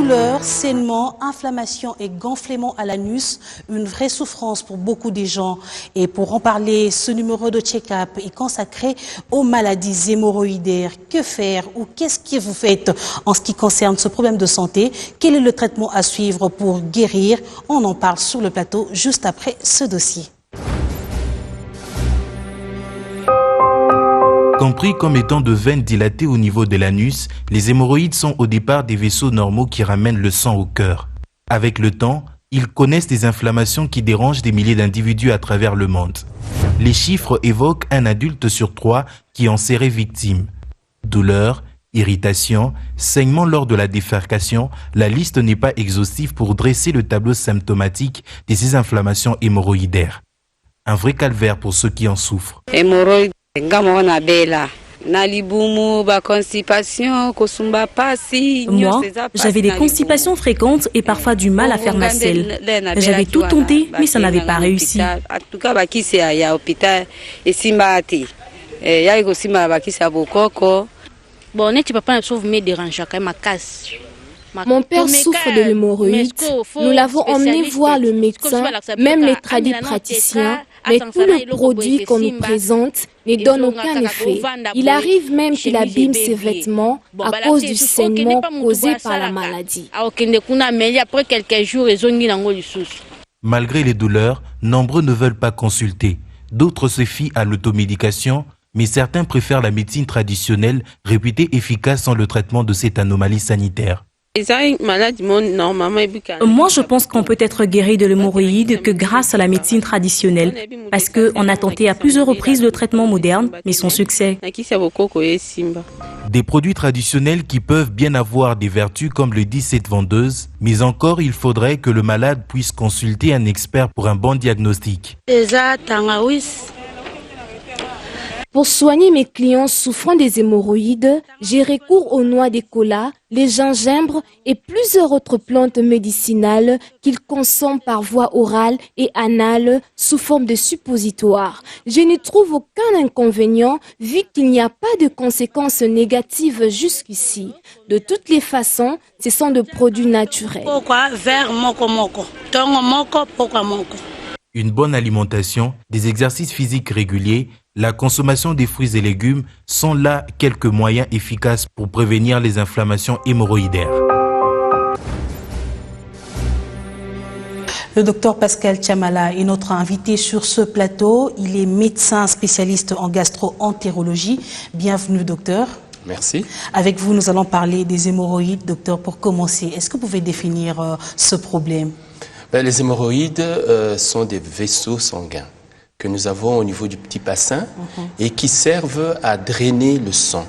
Douleurs, saignements, inflammation et gonflement à l'anus, une vraie souffrance pour beaucoup de gens. Et pour en parler, ce numéro de check-up est consacré aux maladies hémorroïdaires. Que faire ou qu'est-ce que vous faites en ce qui concerne ce problème de santé? Quel est le traitement à suivre pour guérir? On en parle sur le plateau juste après ce dossier. Compris comme étant de veines dilatées au niveau de l'anus, les hémorroïdes sont au départ des vaisseaux normaux qui ramènent le sang au cœur. Avec le temps, ils connaissent des inflammations qui dérangent des milliers d'individus à travers le monde. Les chiffres évoquent un adulte sur 3 qui en serait victime. Douleurs, irritations, saignements lors de la défécation, la liste n'est pas exhaustive pour dresser le tableau symptomatique de ces inflammations hémorroïdaires. Un vrai calvaire pour ceux qui en souffrent. Moi, j'avais des constipations fréquentes et parfois du mal à faire ma selle. J'avais tout tenté, mais ça n'avait pas réussi. Mon père souffre de l'hémorroïde. Nous l'avons emmené voir le médecin, même les praticiens, mais tous les produits qu'on nous présente ne donnent aucun effet. Il arrive même qu'il abîme ses vêtements à cause du saignement causé par la maladie. Malgré les douleurs, nombreux ne veulent pas consulter. D'autres se fient à l'automédication, mais certains préfèrent la médecine traditionnelle, réputée efficace dans le traitement de cette anomalie sanitaire. Moi, je pense qu'on peut être guéri de l'hémorroïde que grâce à la médecine traditionnelle, parce qu'on a tenté à plusieurs reprises le traitement moderne, mais sans succès. Des produits traditionnels qui peuvent bien avoir des vertus, comme le dit cette vendeuse, mais encore il faudrait que le malade puisse consulter un expert pour un bon diagnostic. Pour soigner mes clients souffrant des hémorroïdes, j'ai recours aux noix d'écola, les gingembres et plusieurs autres plantes médicinales qu'ils consomment par voie orale et anale sous forme de suppositoire. Je ne trouve aucun inconvénient vu qu'il n'y a pas de conséquences négatives jusqu'ici. De toutes les façons, ce sont des produits naturels. Une bonne alimentation, des exercices physiques réguliers, la consommation des fruits et légumes sont là quelques moyens efficaces pour prévenir les inflammations hémorroïdaires. Le docteur Pascal Chamala est notre invité sur ce plateau. Il est médecin spécialiste en gastro-entérologie. Bienvenue, docteur. Merci. Avec vous, nous allons parler des hémorroïdes. Docteur, pour commencer, est-ce que vous pouvez définir ce problème? Les hémorroïdes sont des vaisseaux sanguins que nous avons au niveau du petit bassin et qui servent à drainer le sang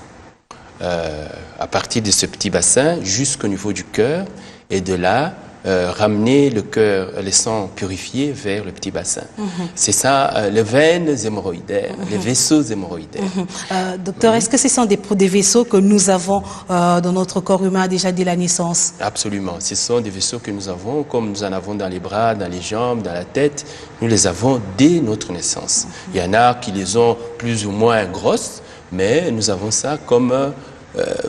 à partir de ce petit bassin jusqu'au niveau du cœur et de là ramener le cœur, le sang purifié vers le petit bassin. C'est ça, les veines hémorroïdaires, les vaisseaux hémorroïdaires. Docteur, est-ce que ce sont des vaisseaux que nous avons dans notre corps humain déjà dès la naissance? Absolument. Ce sont des vaisseaux que nous avons, comme nous en avons dans les bras, dans les jambes, dans la tête. Nous les avons dès notre naissance. Il y en a qui les ont plus ou moins grosses, mais nous avons ça comme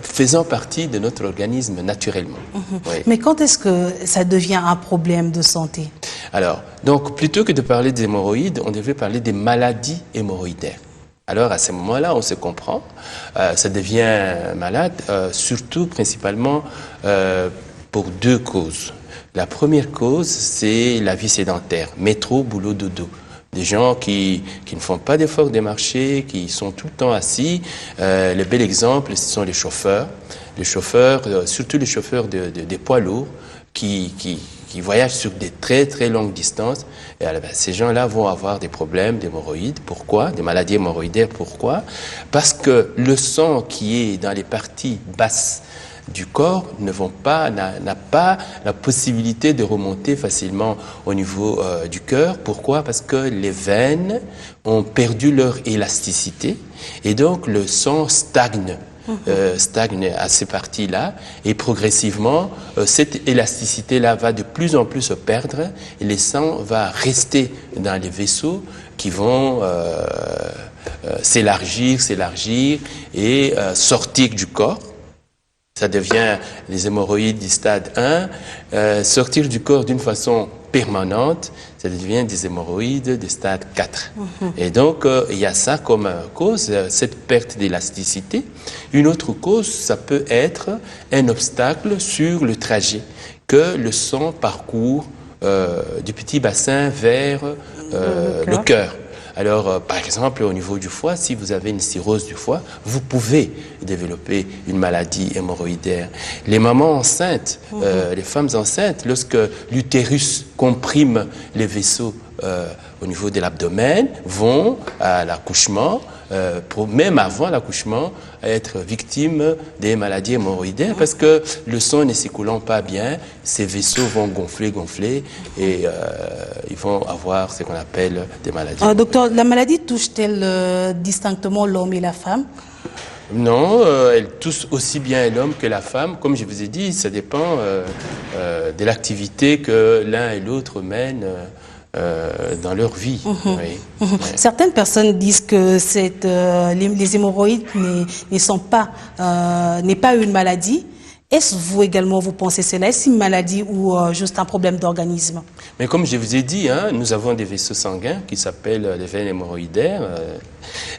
faisant partie de notre organisme naturellement. Oui. Mais quand est-ce que ça devient un problème de santé? Alors, donc, plutôt que de parler des hémorroïdes, on devait parler des maladies hémorroïdaires. Alors, à ce moment-là, on se comprend. Ça devient malade, surtout, principalement, pour deux causes. La première cause, c'est la vie sédentaire, métro, boulot, dodo. Des gens qui ne font pas d'efforts de marcher, qui sont tout le temps assis. Le bel exemple, ce sont les chauffeurs. Les chauffeurs, surtout les chauffeurs des poids lourds, qui voyagent sur des très très longues distances. Et alors, ces gens-là vont avoir des problèmes d'hémorroïdes. Pourquoi? Des maladies hémorroïdaires. Pourquoi? Parce que le sang qui est dans les parties basses du corps n'a pas la possibilité de remonter facilement au niveau du cœur. Pourquoi? Parce que les veines ont perdu leur élasticité et donc le sang stagne. Stagne à ces parties-là et progressivement cette élasticité-là va de plus en plus se perdre et le sang va rester dans les vaisseaux qui vont s'élargir et sortir du corps. Ça devient les hémorroïdes du stade 1, sortir du corps d'une façon permanente, ça devient des hémorroïdes du stade 4. Et donc, il y a ça comme cause, cette perte d'élasticité. Une autre cause, ça peut être un obstacle sur le trajet que le sang parcourt du petit bassin vers le cœur. Alors, par exemple, au niveau du foie, si vous avez une cirrhose du foie, vous pouvez développer une maladie hémorroïdaire. Les mamans enceintes, les femmes enceintes, lorsque l'utérus comprime les vaisseaux au niveau de l'abdomen, vont à l'accouchement, même avant l'accouchement, être victimes des maladies hémorroïdaires parce que le sang ne s'écoulant pas bien, ces vaisseaux vont gonfler et ils vont avoir ce qu'on appelle des maladies. Docteur, la maladie touche-t-elle distinctement l'homme et la femme? Non, elle touche aussi bien l'homme que la femme. Comme je vous ai dit, ça dépend de l'activité que l'un et l'autre mènent dans leur vie. Oui. Certaines personnes disent que les hémorroïdes n'est pas une maladie. Est-ce vous également, vous pensez cela? Est-ce une maladie ou juste un problème d'organisme? Mais comme je vous ai dit, nous avons des vaisseaux sanguins qui s'appellent les veines hémorroïdaires.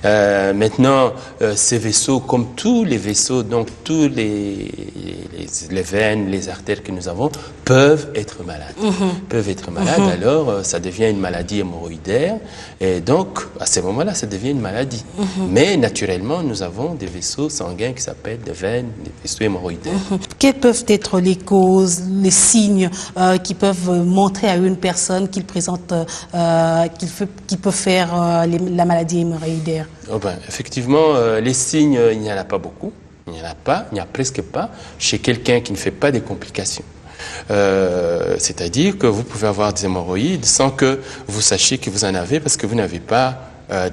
Maintenant, ces vaisseaux, comme tous les vaisseaux, donc tous les veines, les artères que nous avons, peuvent être malades. Peuvent être malades, alors ça devient une maladie hémorroïdaire. Et donc, à ce moment-là, ça devient une maladie. Mais naturellement, nous avons des vaisseaux sanguins qui s'appellent des veines, des vaisseaux hémorroïdaires. Quelles peuvent être les causes, les signes qui peuvent montrer à une personne qu'il présente, qu'il peut faire la maladie hémorroïdaire? Effectivement, les signes, il n'y en a pas beaucoup. Il n'y en a pas, il n'y a presque pas chez quelqu'un qui ne fait pas des complications. C'est-à-dire que vous pouvez avoir des hémorroïdes sans que vous sachiez que vous en avez parce que vous n'avez pas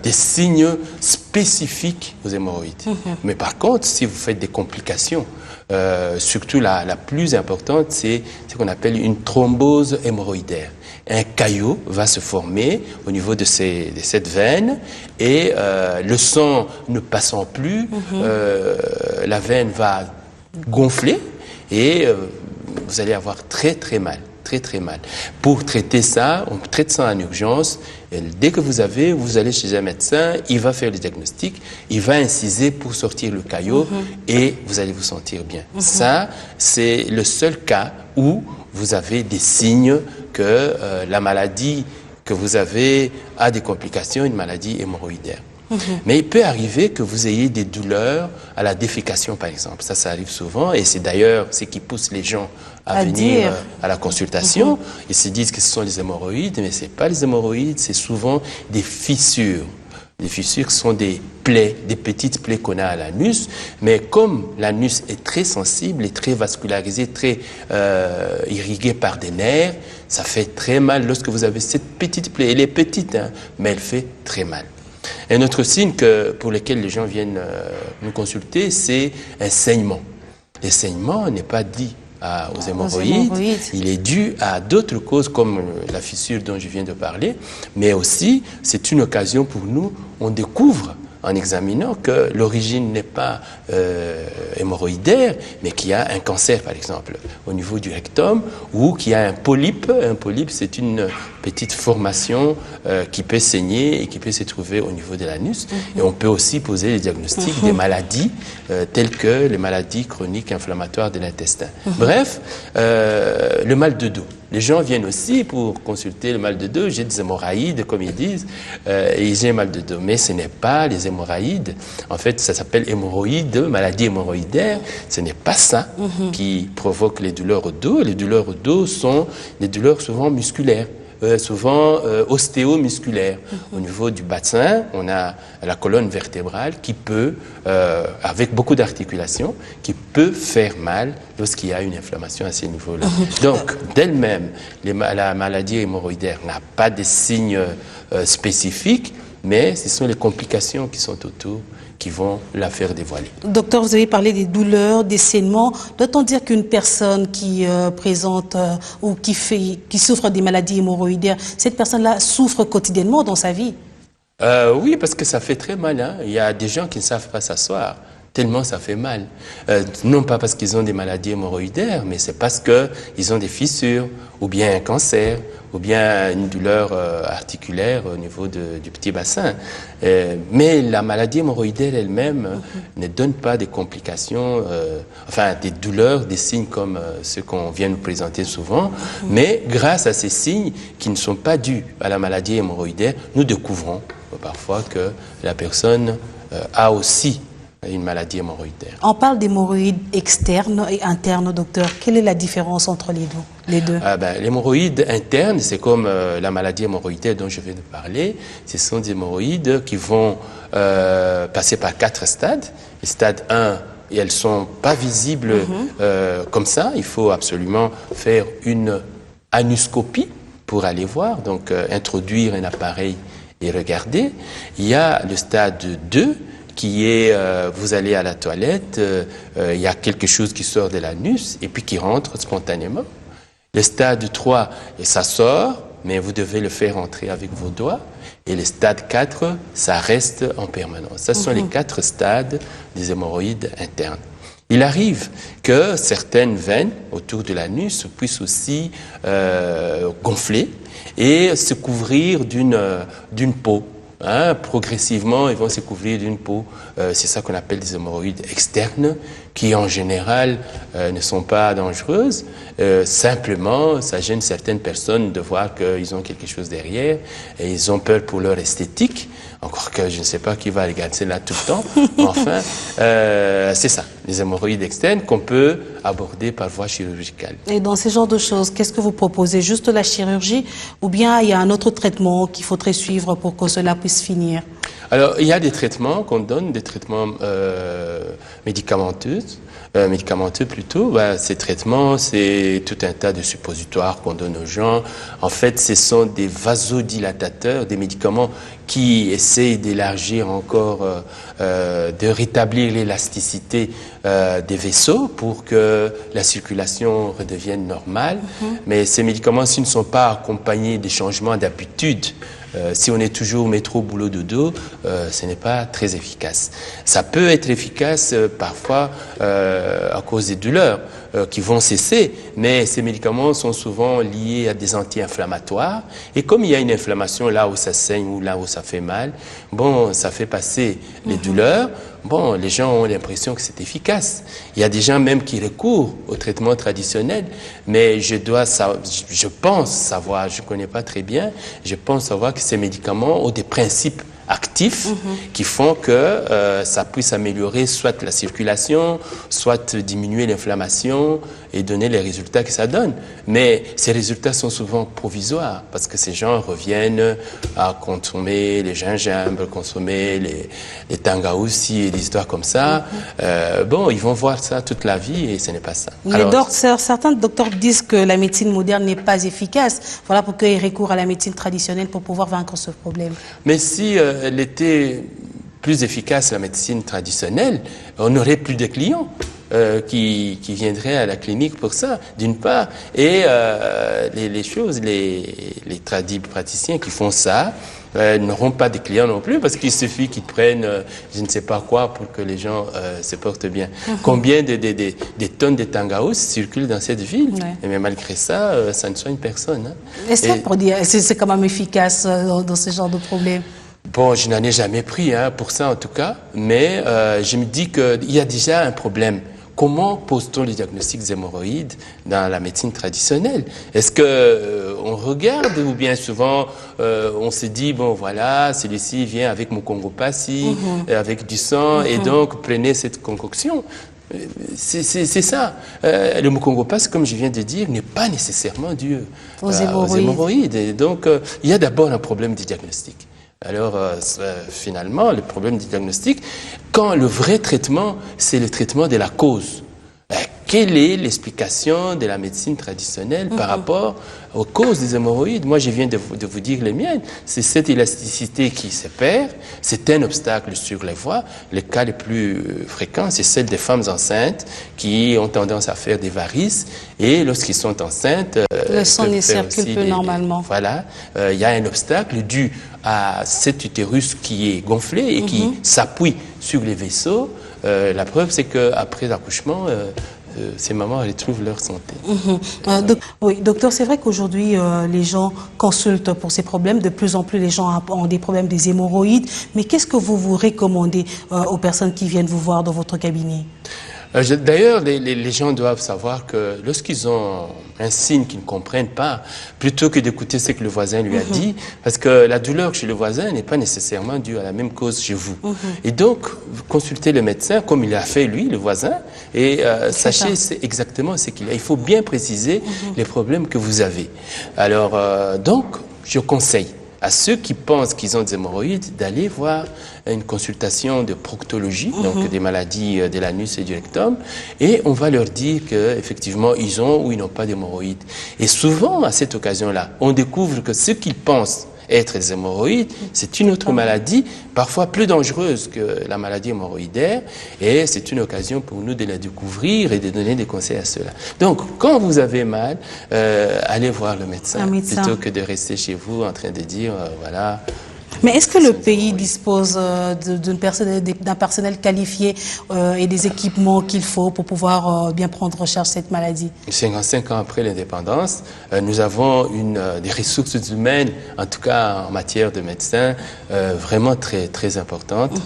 des signes spécifiques aux hémorroïdes. Mais par contre, si vous faites des complications, surtout la plus importante, c'est ce qu'on appelle une thrombose hémorroïdaire. Un caillot va se former au niveau de cette veine et le sang ne passant plus, la veine va gonfler et vous allez avoir très mal. Très mal. Pour traiter ça, on traite ça en urgence. Et dès que vous allez chez un médecin, il va faire le diagnostic, il va inciser pour sortir le caillot et vous allez vous sentir bien. Ça, c'est le seul cas où vous avez des signes que la maladie que vous avez a des complications, une maladie hémorroïdaire. Mais il peut arriver que vous ayez des douleurs à la défécation, par exemple. Ça arrive souvent et c'est d'ailleurs ce qui pousse les gens à venir à la consultation. Ils se disent que ce sont les hémorroïdes, mais ce n'est pas les hémorroïdes, c'est souvent des fissures. Les fissures sont des plaies, des petites plaies qu'on a à l'anus, mais comme l'anus est très sensible et très vascularisé, très irrigué par des nerfs, ça fait très mal lorsque vous avez cette petite plaie. Elle est petite, mais elle fait très mal. Un autre signe pour lequel les gens viennent nous consulter, c'est un saignement. Le saignement n'est pas dit aux hémorroïdes, il est dû à d'autres causes comme la fissure dont je viens de parler, mais aussi c'est une occasion pour nous, on découvre en examinant que l'origine n'est pas hémorroïdaire, mais qu'il y a un cancer, par exemple, au niveau du rectum, ou qu'il y a un polype. Un polype, c'est une petite formation qui peut saigner et qui peut se trouver au niveau de l'anus. Et on peut aussi poser les diagnostics des maladies telles que les maladies chroniques inflammatoires de l'intestin. Bref, le mal de dos. Les gens viennent aussi pour consulter le mal de dos. J'ai des hémorroïdes, comme ils disent, et j'ai mal de dos. Mais ce n'est pas les hémorroïdes. En fait, ça s'appelle hémorroïde, maladie hémorroïdaire. Ce n'est pas ça qui provoque les douleurs au dos. Les douleurs au dos sont des douleurs souvent musculaires. Souvent ostéomusculaire. Au niveau du bassin, on a la colonne vertébrale qui peut, avec beaucoup d'articulations, qui peut faire mal lorsqu'il y a une inflammation à ces niveaux-là. Donc, d'elle-même, la maladie hémorroïdaire n'a pas de signes spécifiques, mais ce sont les complications qui sont autour qui vont la faire dévoiler. Docteur, vous avez parlé des douleurs, des saignements. Doit-on dire qu'une personne qui présente ou qui souffre des maladies hémorroïdaires, cette personne-là souffre quotidiennement dans sa vie? Oui, parce que ça fait très mal. Il y a des gens qui ne savent pas s'asseoir, tellement ça fait mal. Non pas parce qu'ils ont des maladies hémorroïdaires, mais c'est parce qu'ils ont des fissures, ou bien un cancer, ou bien une douleur articulaire au niveau du petit bassin. Mais la maladie hémorroïdaire elle-même ne donne pas des complications, enfin des douleurs, des signes comme ceux qu'on vient nous présenter souvent. Mais grâce à ces signes qui ne sont pas dus à la maladie hémorroïdaire, nous découvrons parfois que la personne a aussi une maladie hémorroïdaire. On parle d'hémorroïdes externes et internes, docteur. Quelle est la différence entre les deux? L'hémorroïde interne, c'est comme la maladie hémorroïdaire dont je viens de parler. Ce sont des hémorroïdes qui vont passer par 4 stades. Le stade 1, et elles ne sont pas visibles comme ça. Il faut absolument faire une anuscopie pour aller voir, donc introduire un appareil et regarder. Il y a le stade 2, qui est, vous allez à la toilette, il y a quelque chose qui sort de l'anus et puis qui rentre spontanément. Le stade 3, ça sort, mais vous devez le faire entrer avec vos doigts. Et le stade 4, ça reste en permanence. Ce sont les 4 stades des hémorroïdes internes. Il arrive que certaines veines autour de l'anus puissent aussi gonfler et se couvrir d'une peau. Progressivement, ils vont se couvrir d'une peau. C'est ça qu'on appelle des hémorroïdes externes, qui en général ne sont pas dangereuses. Simplement, ça gêne certaines personnes de voir qu'ils ont quelque chose derrière et ils ont peur pour leur esthétique. Encore que je ne sais pas qui va regarder là tout le temps. Enfin, c'est ça, les hémorroïdes externes qu'on peut aborder par voie chirurgicale. Et dans ce genre de choses, qu'est-ce que vous proposez? Juste la chirurgie ou bien il y a un autre traitement qu'il faudrait suivre pour que cela puisse finir? Alors, il y a des traitements qu'on donne, des traitements médicamenteux plutôt. Ces traitements, c'est tout un tas de suppositoires qu'on donne aux gens. En fait, ce sont des vasodilatateurs, des médicaments qui essayent d'élargir encore, de rétablir l'élasticité des vaisseaux pour que la circulation redevienne normale. Mais ces médicaments, s'ils ne sont pas accompagnés des changements d'habitude, si on est toujours métro, boulot, dodo, ce n'est pas très efficace. Ça peut être efficace parfois à cause des douleurs qui vont cesser, mais ces médicaments sont souvent liés à des anti-inflammatoires. Et comme il y a une inflammation là où ça saigne ou là où ça fait mal, bon, ça fait passer les douleurs. Bon, les gens ont l'impression que c'est efficace. Il y a des gens même qui recourent au traitement traditionnel, mais je pense savoir, je ne connais pas très bien, je pense savoir que ces médicaments ont des principes actifs qui font que ça puisse améliorer soit la circulation, soit diminuer l'inflammation et donner les résultats que ça donne. Mais ces résultats sont souvent provisoires parce que ces gens reviennent à consommer les gingembre, consommer les tangaoussi et des histoires comme ça. Bon, ils vont voir ça toute la vie et ce n'est pas ça. Alors, certains docteurs disent que la médecine moderne n'est pas efficace. Voilà pourquoi ils recourent à la médecine traditionnelle pour pouvoir vaincre ce problème. Mais si elle était plus efficace, la médecine traditionnelle, on n'aurait plus de clients qui viendraient à la clinique pour ça, d'une part. Et les praticiens qui font ça n'auront pas de clients non plus parce qu'il suffit qu'ils prennent je ne sais pas quoi pour que les gens se portent bien. Combien de tonnes de tangaos circulent dans cette ville? Mais malgré ça, ça ne soigne personne. Est-ce pour dire, c'est quand même efficace dans ce genre de problème? Bon, je n'en ai jamais pris pour ça en tout cas, mais je me dis qu'il y a déjà un problème. Comment pose-t-on les diagnostics des hémorroïdes dans la médecine traditionnelle? Est-ce que on regarde ou bien souvent on se dit bon voilà, celui-ci vient avec mukongopasi, avec du sang et donc prenez cette concoction. C'est ça. Le mukongopasi, comme je viens de dire, n'est pas nécessairement dû aux hémorroïdes. Et donc il y a d'abord un problème de diagnostic. Alors, finalement, le problème du diagnostic, quand le vrai traitement, c'est le traitement de la cause. Quelle est l'explication de la médecine traditionnelle par rapport aux causes des hémorroïdes? Moi, je viens de vous dire les miennes. C'est cette élasticité qui se perd. C'est un obstacle sur les voies. Le cas le plus fréquent, c'est celle des femmes enceintes qui ont tendance à faire des varices. Et lorsqu'ils sont enceintes... le sang ne circule plus normalement. Voilà. Il y a un obstacle dû à cet utérus qui est gonflé et qui s'appuie sur les vaisseaux. la preuve, c'est qu'après l'accouchement, ces mamans retrouvent leur santé. Oui, docteur, c'est vrai qu'aujourd'hui, les gens consultent pour ces problèmes. De plus en plus, les gens ont des problèmes des hémorroïdes. Mais qu'est-ce que vous recommandez aux personnes qui viennent vous voir dans votre cabinet? D'ailleurs, les gens doivent savoir que lorsqu'ils ont un signe qu'ils ne comprennent pas, plutôt que d'écouter ce que le voisin lui a dit, parce que la douleur chez le voisin n'est pas nécessairement due à la même cause chez vous. Et donc, consultez le médecin, comme il a fait lui, le voisin, et sachez exactement ce qu'il a. Il faut bien préciser les problèmes que vous avez. Alors, donc, je conseille à ceux qui pensent qu'ils ont des hémorroïdes d'aller voir une consultation de proctologie, donc des maladies de l'anus et du rectum, et on va leur dire qu'effectivement ils ont ou ils n'ont pas d'hémorroïdes. Et souvent, à cette occasion-là, on découvre que ce qu'ils pensent être des hémorroïdes, c'est une autre maladie, parfois plus dangereuse que la maladie hémorroïdaire, et c'est une occasion pour nous de la découvrir et de donner des conseils à ceux-là. Donc, quand vous avez mal, allez voir le médecin, plutôt que de rester chez vous en train de dire, voilà... Mais est-ce que le pays dispose d'un personnel qualifié et des équipements qu'il faut pour pouvoir bien prendre en charge cette maladie? 55 ans après l'indépendance, nous avons des ressources humaines, en tout cas en matière de médecins, vraiment très, très importantes.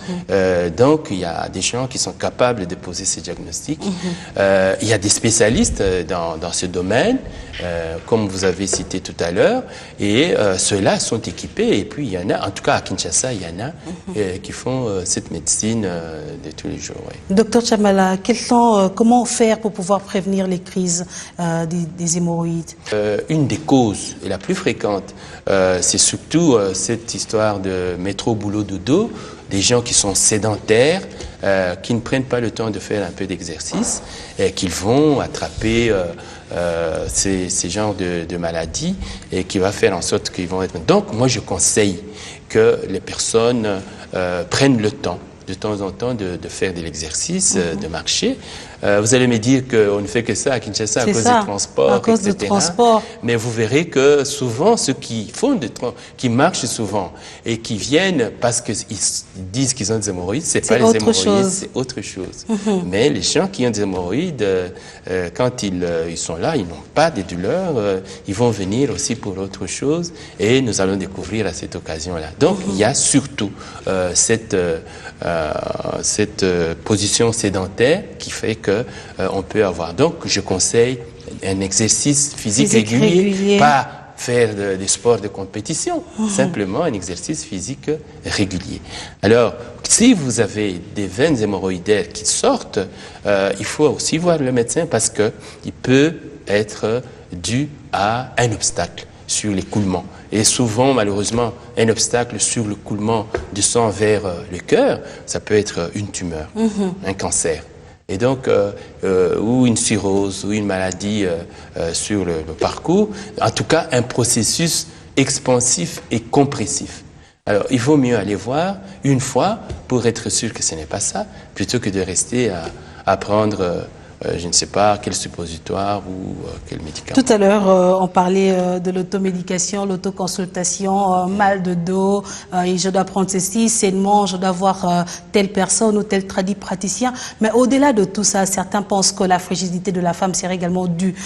Donc, il y a des gens qui sont capables de poser ces diagnostics. Il y a des spécialistes dans ce domaine, comme vous avez cité tout à l'heure, et ceux-là sont équipés. Et puis, il y en a, en tout cas à Kinshasa, il y en a qui font cette médecine de tous les jours. Oui. Docteur Chamala, comment faire pour pouvoir prévenir les crises des hémorroïdes? Une des causes, et la plus fréquente, c'est surtout cette histoire de métro, boulot, dodo, des gens qui sont sédentaires, qui ne prennent pas le temps de faire un peu d'exercice, et qui vont attraper ces genres de maladies et qui va faire en sorte qu'ils vont être... Donc, moi, je conseille que les personnes prennent le temps de temps en temps de faire de l'exercice, de marcher. Vous allez me dire qu'on ne fait que ça à Kinshasa à cause des transports, à cause etc. du transport. Mais vous verrez que souvent, ceux qui marchent souvent et qui viennent parce qu'ils disent qu'ils ont des hémorroïdes, c'est pas les hémorroïdes, c'est autre chose. Mais les gens qui ont des hémorroïdes, quand ils sont là, ils n'ont pas de douleurs, ils vont venir aussi pour autre chose et nous allons découvrir à cette occasion-là. Donc, il y a surtout cette position sédentaire qui fait que on peut avoir. Donc, je conseille un exercice physique régulier, pas faire des sports de compétition, simplement un exercice physique régulier. Alors, si vous avez des veines hémorroïdaires qui sortent, il faut aussi voir le médecin parce qu'il peut être dû à un obstacle sur l'écoulement. Et souvent, malheureusement, un obstacle sur le coulement du sang vers le cœur, ça peut être une tumeur, un cancer. Et donc, ou une cirrhose, ou une maladie sur le parcours. En tout cas, un processus expansif et compressif. Alors, il vaut mieux aller voir une fois pour être sûr que ce n'est pas ça, plutôt que de rester à prendre... je ne sais pas quel suppositoire ou quel médicament. Tout à l'heure, on parlait de l'automédication, l'autoconsultation, mal de dos, et je dois prendre ceci, sainement, je dois voir telle personne ou tel praticien. Mais au-delà de tout ça, certains pensent que la fragilité de la femme serait également due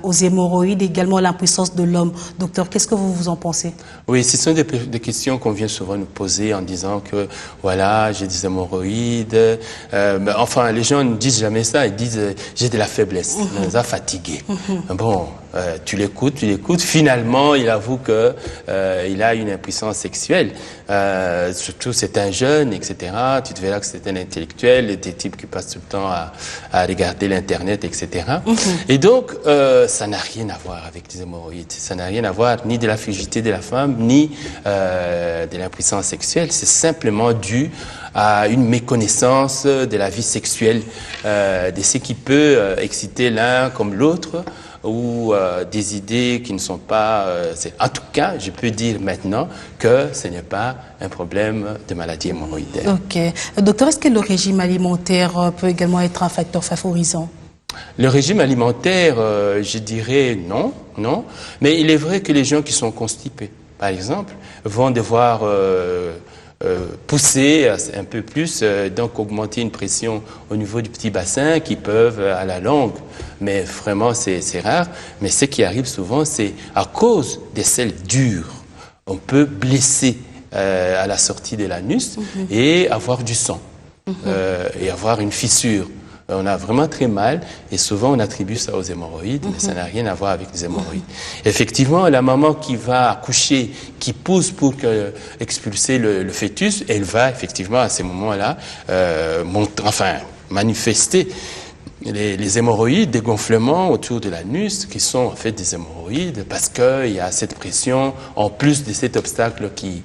aux hémorroïdes, également à l'impuissance de l'homme. Docteur, qu'est-ce que vous en pensez? Oui, ce sont des questions qu'on vient souvent nous poser en disant que, voilà, j'ai des hémorroïdes. Enfin, les gens ne disent jamais ça, ils disent j'ai de la faiblesse, on nous a fatigués. Bon, tu l'écoutes, finalement il avoue que il a une impuissance sexuelle. Surtout c'est un jeune, etc. Tu te verras que c'est un intellectuel, des types qui passent tout le temps à regarder l'internet, etc. Et donc ça n'a rien à voir avec des hémorroïdes. Ça n'a rien à voir ni de la fragilité de la femme, ni de l'impuissance sexuelle. C'est simplement dû à une méconnaissance de la vie sexuelle, de ce qui peut exciter l'un comme l'autre, ou des idées qui ne sont pas... En tout cas, je peux dire maintenant que ce n'est pas un problème de maladie hémorroïdaire. Ok. Docteur, est-ce que le régime alimentaire peut également être un facteur favorisant? Le régime alimentaire, je dirais non. Mais il est vrai que les gens qui sont constipés, par exemple, vont devoir pousser un peu plus, donc augmenter une pression au niveau du petit bassin qui peuvent à la longue, mais vraiment c'est rare. Mais ce qui arrive souvent, c'est à cause des selles dures, on peut blesser à la sortie de l'anus et avoir du sang et avoir une fissure. On a vraiment très mal et souvent on attribue ça aux hémorroïdes, mais ça n'a rien à voir avec les hémorroïdes. Effectivement, la maman qui va accoucher, qui pousse pour expulser le fœtus, elle va effectivement à ces moments-là manifester les hémorroïdes, des gonflements autour de l'anus qui sont en fait des hémorroïdes parce qu'il y a cette pression en plus de cet obstacle qui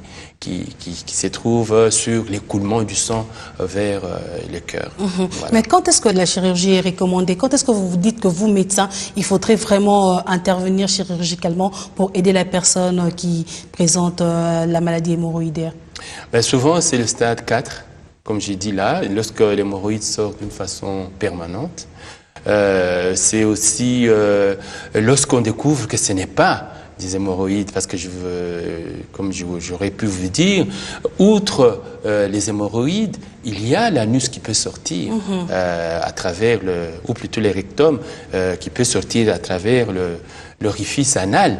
se trouve sur l'écoulement du sang vers le cœur. Voilà. Mais quand est-ce que la chirurgie est recommandée? Quand est-ce que vous vous dites que vous, médecin, il faudrait vraiment intervenir chirurgicalement pour aider la personne qui présente la maladie hémorroïdaire? Ben souvent, c'est le stade 4. Comme j'ai dit là, lorsque l'hémorroïde sort d'une façon permanente, c'est aussi lorsqu'on découvre que ce n'est pas des hémorroïdes, parce que comme j'aurais pu vous dire, outre les hémorroïdes, il y a l'anus qui peut sortir à travers ou plutôt le rectum qui peut sortir à travers l'orifice anal.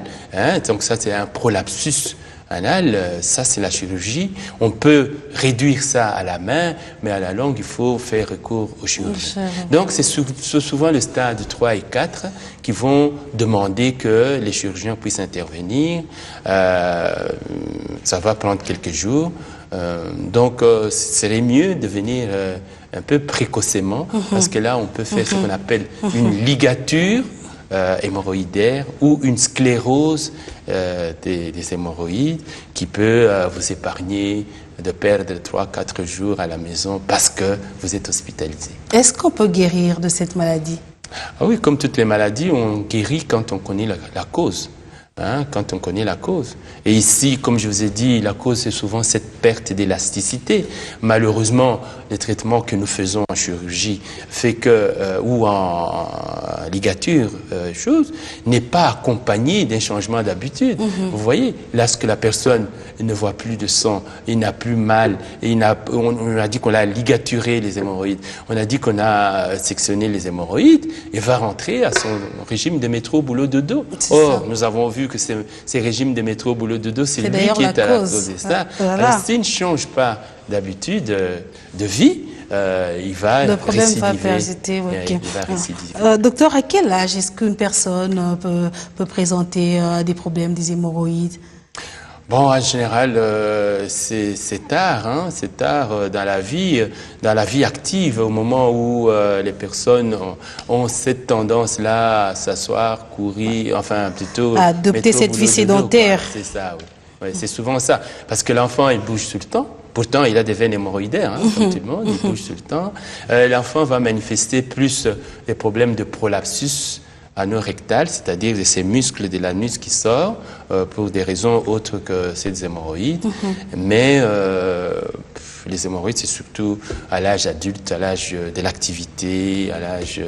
Donc ça, c'est un prolapsus anal, ça c'est la chirurgie. On peut réduire ça à la main, mais à la longue, il faut faire recours aux chirurgiens. Donc c'est souvent le stade 3 et 4 qui vont demander que les chirurgiens puissent intervenir. Ça va prendre quelques jours. Donc ce serait mieux de venir un peu précocement, parce que là on peut faire ce qu'on appelle une ligature hémorroïdaire ou une sclérose des hémorroïdes qui peut vous épargner de perdre 3-4 jours à la maison parce que vous êtes hospitalisé. Est-ce qu'on peut guérir de cette maladie? Ah oui, comme toutes les maladies, on guérit quand on connaît la cause. Quand on connaît la cause. Et ici, comme je vous ai dit, la cause, c'est souvent cette perte d'élasticité. Malheureusement, les traitements que nous faisons en chirurgie fait que, ou en ligature, n'est pas accompagné d'un changement d'habitude. Vous voyez, lorsque la personne ne voit plus de sang, il n'a plus mal, et on a dit qu'on a ligaturé les hémorroïdes, on a dit qu'on a sectionné les hémorroïdes, il va rentrer à son régime de métro, boulot, dodo. Or, nous avons vu que ces régimes de métro, boulot, dodo, c'est lui qui est à la cause de ça. Alors, s'il ne change pas d'habitude de vie, il va le problème récidiver. va persister. Okay. Il va récidiver. Docteur, à quel âge est-ce qu'une personne peut présenter des problèmes, des hémorroïdes? Bon, en général, c'est tard, c'est tard dans la vie active, au moment où les personnes ont cette tendance-là à s'asseoir, courir, enfin plutôt... À adopter cette vie sédentaire. C'est ça, oui. Ouais, c'est souvent ça. Parce que l'enfant, il bouge tout le temps. Pourtant, il a des veines hémorroïdaires, comme tout le monde, il bouge tout le temps. L'enfant va manifester plus des problèmes de prolapsus anorectal, c'est-à-dire de ces muscles de l'anus qui sortent pour des raisons autres que ces hémorroïdes. Mais les hémorroïdes, c'est surtout à l'âge adulte, à l'âge de l'activité, à l'âge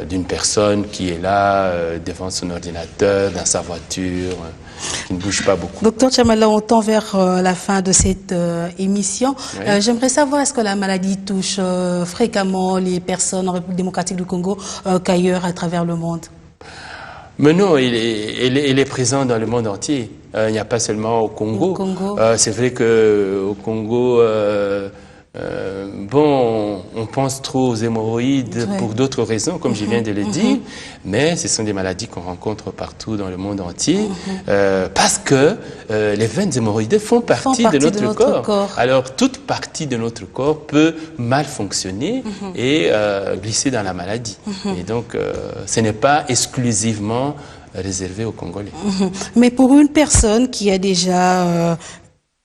d'une personne qui est là devant son ordinateur, dans sa voiture, qui ne bouge pas beaucoup. Docteur Tchamala, on tend vers la fin de cette émission. Oui. J'aimerais savoir, est-ce que la maladie touche fréquemment les personnes en République démocratique du Congo qu'ailleurs à travers le monde? Mais non, il est présent dans le monde entier. Il n'y a pas seulement au Congo. C'est vrai qu'au Congo... on pense trop aux hémorroïdes pour d'autres raisons, comme je viens de le dire, mais ce sont des maladies qu'on rencontre partout dans le monde entier, parce que les veines hémorroïdées font partie de notre corps. Alors, toute partie de notre corps peut mal fonctionner et glisser dans la maladie. Et donc, ce n'est pas exclusivement réservé aux Congolais. Mais pour une personne qui a déjà...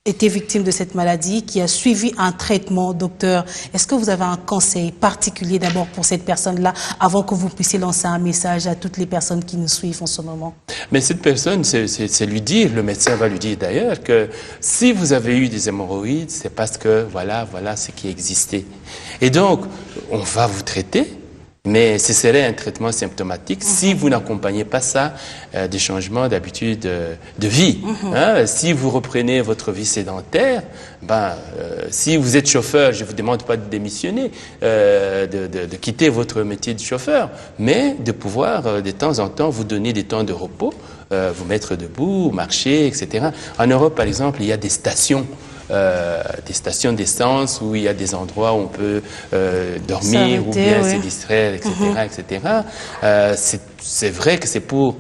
été victime de cette maladie, qui a suivi un traitement, docteur, est-ce que vous avez un conseil particulier d'abord pour cette personne-là, avant que vous puissiez lancer un message à toutes les personnes qui nous suivent en ce moment? Mais cette personne, c'est lui dire, le médecin va lui dire d'ailleurs, que si vous avez eu des hémorroïdes, c'est parce que voilà ce qui existait. Et donc, on va vous traiter, Mais ce serait un traitement symptomatique si vous n'accompagnez pas ça des changements d'habitude de vie. Si vous reprenez votre vie sédentaire, si vous êtes chauffeur, je ne vous demande pas de démissionner, de quitter votre métier de chauffeur, mais de pouvoir de temps en temps vous donner des temps de repos, vous mettre debout, marcher, etc. En Europe, par exemple, il y a des stations d'essence où il y a des endroits où on peut dormir ou bien se distraire, etc. etc. C'est vrai que c'est pour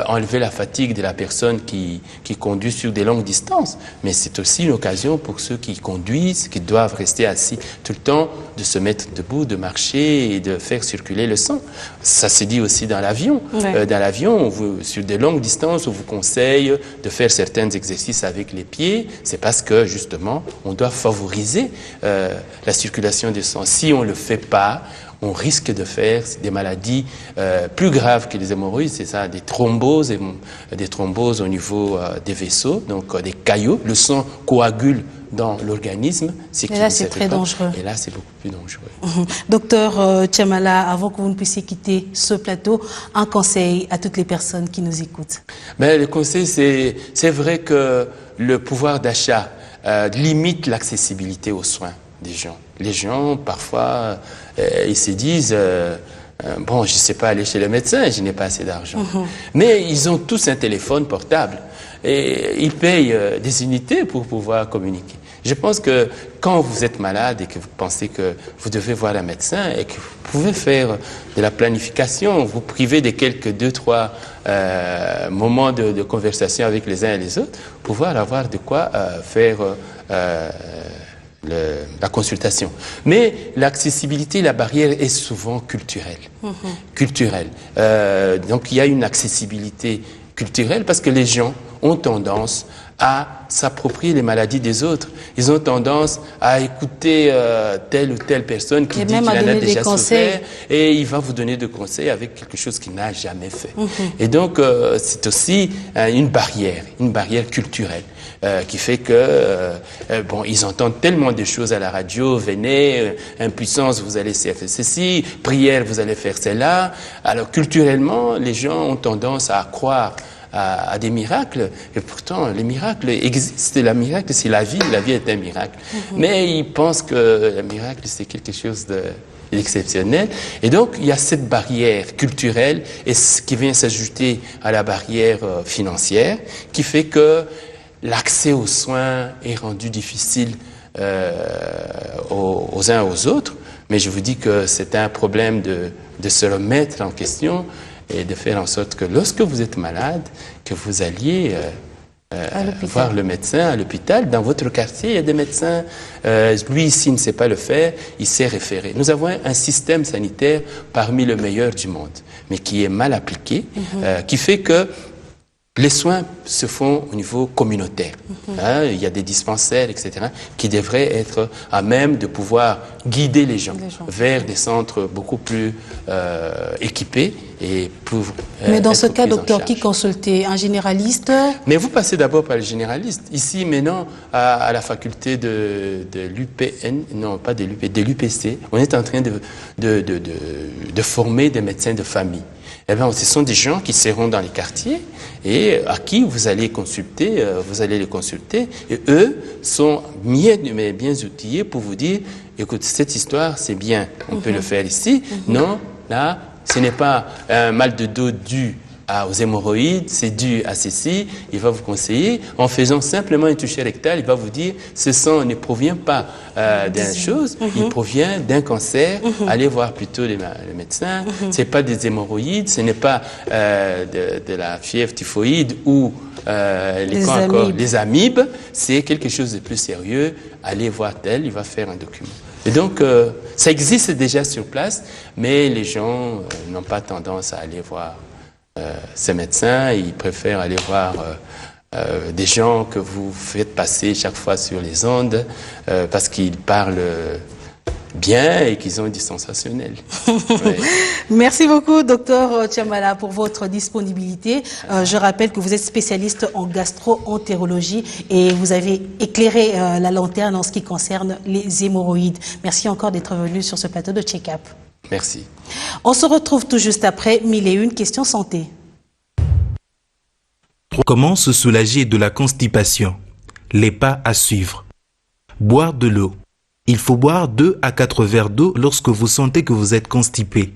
enlever la fatigue de la personne qui conduit sur des longues distances, mais c'est aussi une occasion pour ceux qui conduisent, qui doivent rester assis tout le temps, de se mettre debout, de marcher et de faire circuler le sang. Ça se dit aussi dans l'avion. Dans l'avion, sur des longues distances, on vous conseille de faire certains exercices avec les pieds. C'est parce que, justement, on doit favoriser la circulation du sang. Si on ne le fait pas, on risque de faire des maladies plus graves que les hémorroïdes, c'est ça, des thromboses au niveau des vaisseaux, donc des caillots. Le sang coagule dans l'organisme. Et là, c'est très dangereux. Et là, c'est beaucoup plus dangereux. Docteur Tchamala, avant que vous ne puissiez quitter ce plateau, un conseil à toutes les personnes qui nous écoutent. Le conseil, c'est vrai que le pouvoir d'achat limite l'accessibilité aux soins des gens. Les gens, parfois, ils se disent bon, je ne sais pas aller chez le médecin, je n'ai pas assez d'argent. Mais ils ont tous un téléphone portable et ils payent des unités pour pouvoir communiquer. Je pense que quand vous êtes malade et que vous pensez que vous devez voir un médecin et que vous pouvez faire de la planification, vous privez de quelques 2-3 moments de conversation avec les uns et les autres, pouvoir avoir de quoi faire la consultation. Mais l'accessibilité, la barrière est souvent culturelle. Culturelle. Donc il y a une accessibilité culturelle parce que les gens ont tendance à s'approprier les maladies des autres. Ils ont tendance à écouter telle ou telle personne qui dit qu'il en a déjà souffert et il va vous donner des conseils avec quelque chose qu'il n'a jamais fait. Et donc c'est aussi une barrière culturelle. Qui fait que, bon, ils entendent tellement de choses à la radio, venez, impuissance, vous allez faire ceci, prière, vous allez faire cela. Alors, culturellement, les gens ont tendance à croire à des miracles, et pourtant, les miracles existent. Le miracle, c'est la vie est un miracle. Mais ils pensent que le miracle, c'est quelque chose d'exceptionnel. Et donc, il y a cette barrière culturelle, et ce qui vient s'ajouter à la barrière financière, qui fait que l'accès aux soins est rendu difficile aux uns aux autres, mais je vous dis que c'est un problème de se remettre en question et de faire en sorte que lorsque vous êtes malade, que vous alliez voir le médecin à l'hôpital. Dans votre quartier, il y a des médecins. Lui, s'il ne sait pas le faire, il sait référer. Nous avons un système sanitaire parmi les meilleurs du monde, mais qui est mal appliqué, qui fait que les soins se font au niveau communautaire. Il y a des dispensaires, etc., qui devraient être à même de pouvoir guider les gens vers des centres beaucoup plus équipés et pour. Mais dans ce cas, docteur, qui consulter? Un généraliste? Mais vous passez d'abord par le généraliste. Ici, maintenant, à la faculté de l'UPN, non, pas de l'UP, de l'UPC, on est en train de former des médecins de famille. Eh bien, ce sont des gens qui seront dans les quartiers et à qui vous allez consulter, les consulter, et eux sont bien outillés pour vous dire, écoute, cette histoire, c'est bien, on peut le faire ici. Non, là, ce n'est pas un mal de dos dû aux hémorroïdes, c'est dû à ceci, il va vous conseiller. En faisant simplement une toucher rectale, il va vous dire, ce sang ne provient pas d'une chose, il provient d'un cancer, allez voir plutôt le médecin. C'est pas des hémorroïdes, ce n'est pas de la fièvre typhoïde ou les amibes, c'est quelque chose de plus sérieux, allez voir tel, il va faire un document. Et donc, ça existe déjà sur place, mais les gens n'ont pas tendance à aller voir ces médecins, ils préfèrent aller voir des gens que vous faites passer chaque fois sur les ondes parce qu'ils parlent bien et qu'ils ont du sensationnel. Ouais. Merci beaucoup, docteur Tchamala, pour votre disponibilité. Je rappelle que vous êtes spécialiste en gastro-entérologie et vous avez éclairé la lanterne en ce qui concerne les hémorroïdes. Merci encore d'être venu sur ce plateau de check-up. Merci. On se retrouve tout juste après 1001 questions santé. Comment se soulager de la constipation? Les pas à suivre. Boire de l'eau. Il faut boire 2 à 4 verres d'eau lorsque vous sentez que vous êtes constipé.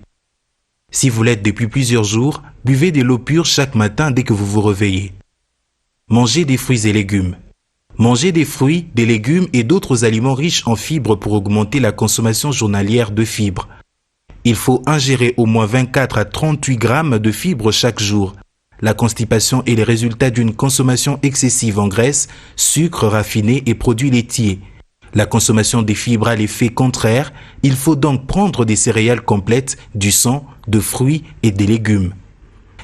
Si vous l'êtes depuis plusieurs jours, buvez de l'eau pure chaque matin dès que vous vous réveillez. Mangez des fruits et légumes. Mangez des fruits, des légumes et d'autres aliments riches en fibres pour augmenter la consommation journalière de fibres. Il faut ingérer au moins 24 à 38 grammes de fibres chaque jour. La constipation est le résultat d'une consommation excessive en graisse, sucre raffiné et produits laitiers. La consommation des fibres a l'effet contraire. Il faut donc prendre des céréales complètes, du sang, de fruits et des légumes.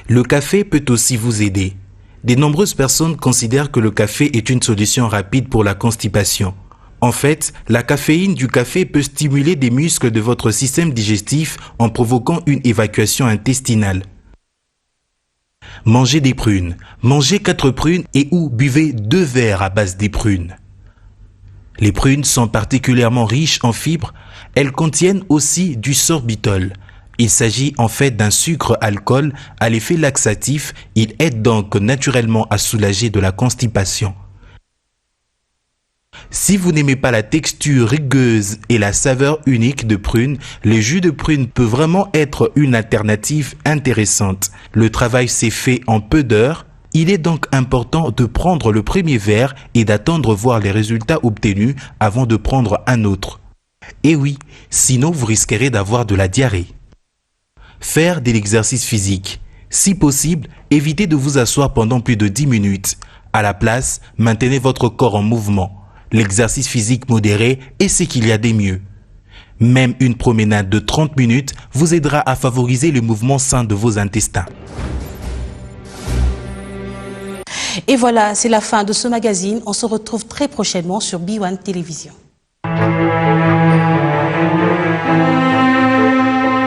Le café peut aussi vous aider. De nombreuses personnes considèrent que le café est une solution rapide pour la constipation. En fait, la caféine du café peut stimuler des muscles de votre système digestif en provoquant une évacuation intestinale. Mangez des prunes. Mangez 4 prunes et ou buvez 2 verres à base des prunes. Les prunes sont particulièrement riches en fibres. Elles contiennent aussi du sorbitol. Il s'agit en fait d'un sucre-alcool à l'effet laxatif. Il aide donc naturellement à soulager de la constipation. Si vous n'aimez pas la texture rugueuse et la saveur unique de prune, le jus de prune peut vraiment être une alternative intéressante. Le travail s'est fait en peu d'heures. Il est donc important de prendre le premier verre et d'attendre voir les résultats obtenus avant de prendre un autre. Et oui, sinon vous risquerez d'avoir de la diarrhée. Faire de l'exercice physique. Si possible, évitez de vous asseoir pendant plus de 10 minutes. À la place, maintenez votre corps en mouvement. L'exercice physique modéré est ce qu'il y a de mieux. Même une promenade de 30 minutes vous aidera à favoriser le mouvement sain de vos intestins. Et voilà, c'est la fin de ce magazine. On se retrouve très prochainement sur B1 Télévision.